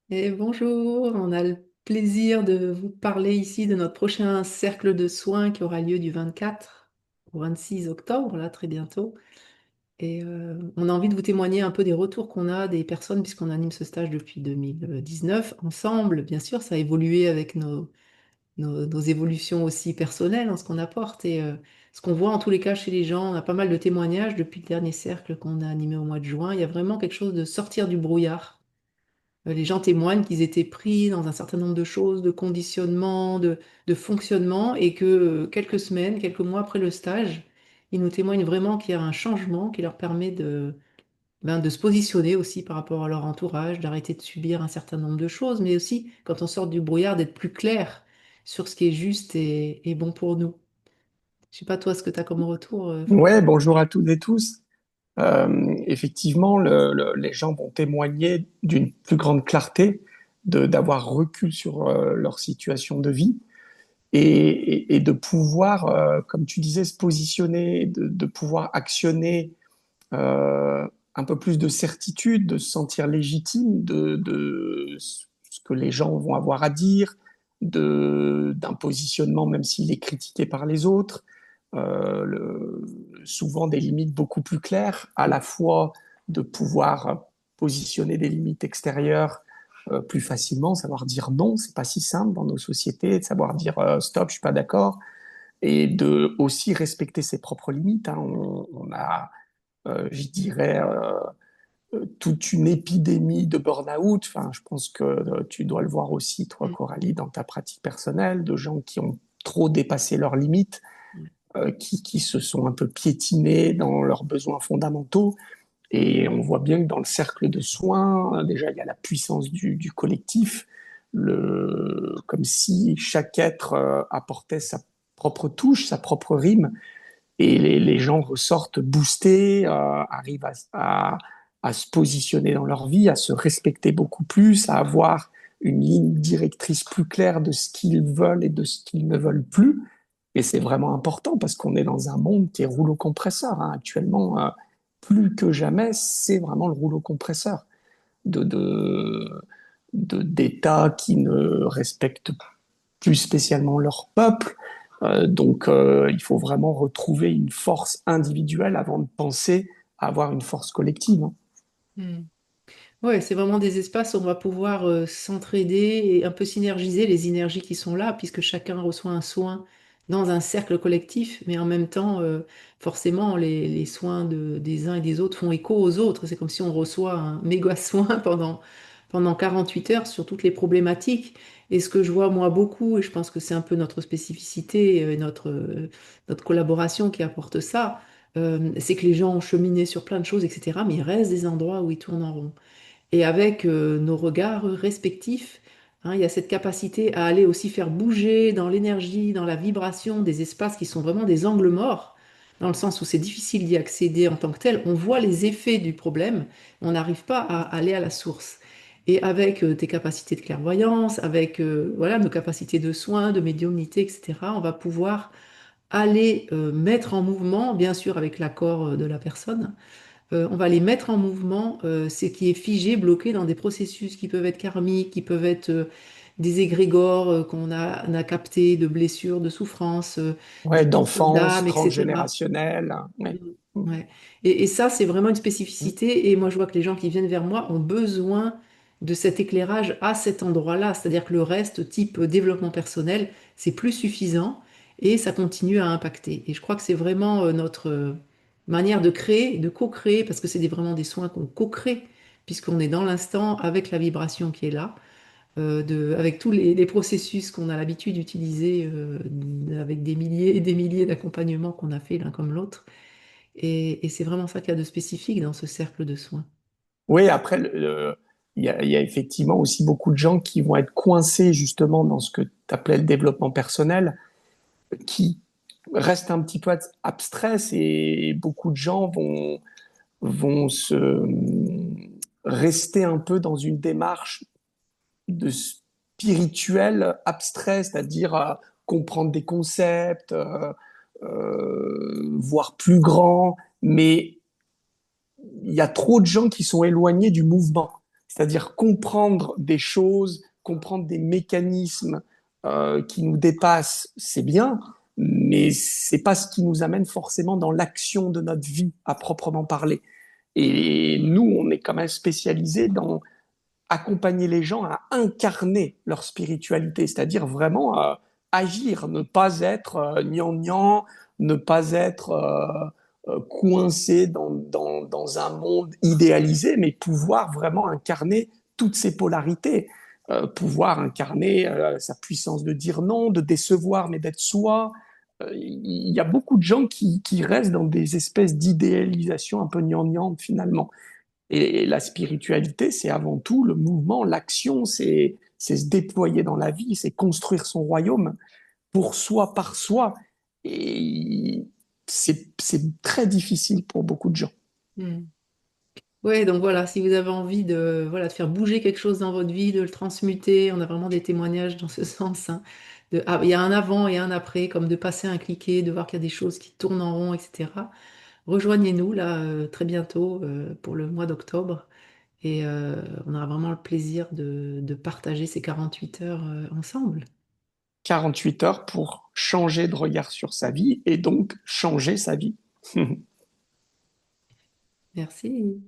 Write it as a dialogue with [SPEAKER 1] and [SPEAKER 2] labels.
[SPEAKER 1] Et bonjour, on a le plaisir de vous parler ici de notre prochain cercle de soins qui aura lieu du 24 au 26 octobre, là très bientôt. Et on a envie de vous témoigner un peu des retours qu'on a des personnes, puisqu'on anime ce stage depuis 2019 ensemble. Bien sûr, ça a évolué avec nos évolutions aussi personnelles, ce qu'on apporte et ce qu'on voit en tous les cas chez les gens. On a pas mal de témoignages depuis le dernier cercle qu'on a animé au mois de juin. Il y a vraiment quelque chose de sortir du brouillard. Les gens témoignent qu'ils étaient pris dans un certain nombre de choses, de conditionnement, de fonctionnement, et que quelques semaines, quelques mois après le stage, ils nous témoignent vraiment qu'il y a un changement qui leur permet de se positionner aussi par rapport à leur entourage, d'arrêter de subir un certain nombre de choses, mais aussi, quand on sort du brouillard, d'être plus clair sur ce qui est juste et bon pour nous. Je sais pas toi ce que tu as comme retour,
[SPEAKER 2] Ouais, bonjour à toutes et tous. Effectivement, les gens vont témoigner d'une plus grande clarté, d'avoir recul sur leur situation de vie et de pouvoir, comme tu disais, se positionner, de pouvoir actionner un peu plus de certitude, de se sentir légitime de ce que les gens vont avoir à dire, d'un positionnement même s'il est critiqué par les autres, souvent des limites beaucoup plus claires, à la fois de pouvoir positionner des limites extérieures plus facilement, savoir dire non, c'est pas si simple dans nos sociétés, de savoir dire stop, je suis pas d'accord, et de aussi respecter ses propres limites. Hein. On a je dirais, toute une épidémie de burn-out. Enfin, je pense que tu dois le voir aussi, toi,
[SPEAKER 1] Mm.
[SPEAKER 2] Coralie, dans ta pratique personnelle, de gens qui ont trop dépassé leurs limites, qui se sont un peu piétinés dans leurs besoins fondamentaux. Et on voit bien que dans le cercle de soins, déjà, il y a la puissance du collectif, comme si chaque être apportait sa propre touche, sa propre rime, et les gens ressortent boostés, arrivent à se positionner dans leur vie, à se respecter beaucoup plus, à avoir une ligne directrice plus claire de ce qu'ils veulent et de ce qu'ils ne veulent plus. Et c'est vraiment important parce qu'on est dans un monde qui est rouleau compresseur. Hein. Actuellement, plus que jamais, c'est vraiment le rouleau compresseur de, de, d'États qui ne respectent plus spécialement leur peuple. Il faut vraiment retrouver une force individuelle avant de penser à avoir une force collective. Hein.
[SPEAKER 1] Mm. Ouais, c'est vraiment des espaces où on va pouvoir s'entraider et un peu synergiser les énergies qui sont là, puisque chacun reçoit un soin dans un cercle collectif, mais en même temps, forcément, les soins des uns et des autres font écho aux autres. C'est comme si on reçoit un méga soin pendant 48 heures sur toutes les problématiques. Et ce que je vois, moi, beaucoup, et je pense que c'est un peu notre spécificité, notre collaboration qui apporte ça, c'est que les gens ont cheminé sur plein de choses, etc., mais il reste des endroits où ils tournent en rond. Et avec nos regards respectifs, hein, il y a cette capacité à aller aussi faire bouger dans l'énergie, dans la vibration des espaces qui sont vraiment des angles morts, dans le sens où c'est difficile d'y accéder en tant que tel. On voit les effets du problème, on n'arrive pas à aller à la source. Et avec tes capacités de clairvoyance, avec voilà, nos capacités de soins, de médiumnité, etc., on va pouvoir aller mettre en mouvement, bien sûr avec l'accord de la personne, on va les mettre en mouvement, ce qui est figé, bloqué dans des processus qui peuvent être karmiques, qui peuvent être des égrégores on a captés de blessures, de souffrances, des
[SPEAKER 2] Ouais,
[SPEAKER 1] blessures
[SPEAKER 2] d'enfance,
[SPEAKER 1] d'âme, etc.
[SPEAKER 2] transgénérationnelle. Ouais.
[SPEAKER 1] Mm. Ouais. Et ça, c'est vraiment une spécificité. Et moi, je vois que les gens qui viennent vers moi ont besoin de cet éclairage à cet endroit-là. C'est-à-dire que le reste, type développement personnel, c'est plus suffisant et ça continue à impacter. Et je crois que c'est vraiment notre manière de créer, de co-créer, parce que c'est vraiment des soins qu'on co-crée, puisqu'on est dans l'instant avec la vibration qui est là, avec tous les processus qu'on a l'habitude d'utiliser, avec des milliers et des milliers d'accompagnements qu'on a fait l'un comme l'autre. Et c'est vraiment ça qu'il y a de spécifique dans ce cercle de soins.
[SPEAKER 2] Oui, après, il y a effectivement aussi beaucoup de gens qui vont être coincés justement dans ce que tu appelais le développement personnel, qui reste un petit peu abstrait et beaucoup de gens vont rester un peu dans une démarche de spirituel abstrait, c'est-à-dire comprendre des concepts, voir plus grand, mais il y a trop de gens qui sont éloignés du mouvement. C'est-à-dire comprendre des choses, comprendre des mécanismes qui nous dépassent, c'est bien, mais c'est pas ce qui nous amène forcément dans l'action de notre vie à proprement parler. Et nous, on est quand même spécialisé dans accompagner les gens à incarner leur spiritualité, c'est-à-dire vraiment à agir, ne pas être gnangnan, ne pas être coincé dans un monde idéalisé, mais pouvoir vraiment incarner toutes ces polarités, pouvoir incarner sa puissance de dire non, de décevoir, mais d'être soi. Il y a beaucoup de gens qui restent dans des espèces d'idéalisation un peu gnangnan finalement. Et la spiritualité, c'est avant tout le mouvement, l'action, c'est se déployer dans la vie, c'est construire son royaume pour soi, par soi. Et c'est très difficile pour beaucoup de gens.
[SPEAKER 1] Hmm. Ouais, donc voilà, si vous avez envie de, voilà, de faire bouger quelque chose dans votre vie, de le transmuter, on a vraiment des témoignages dans ce sens, hein, il y a un avant et un après, comme de passer un cliquet, de voir qu'il y a des choses qui tournent en rond, etc. Rejoignez-nous là très bientôt pour le mois d'octobre et on aura vraiment le plaisir de partager ces 48 heures ensemble.
[SPEAKER 2] 48 heures pour changer de regard sur sa vie et donc changer sa vie.
[SPEAKER 1] Merci.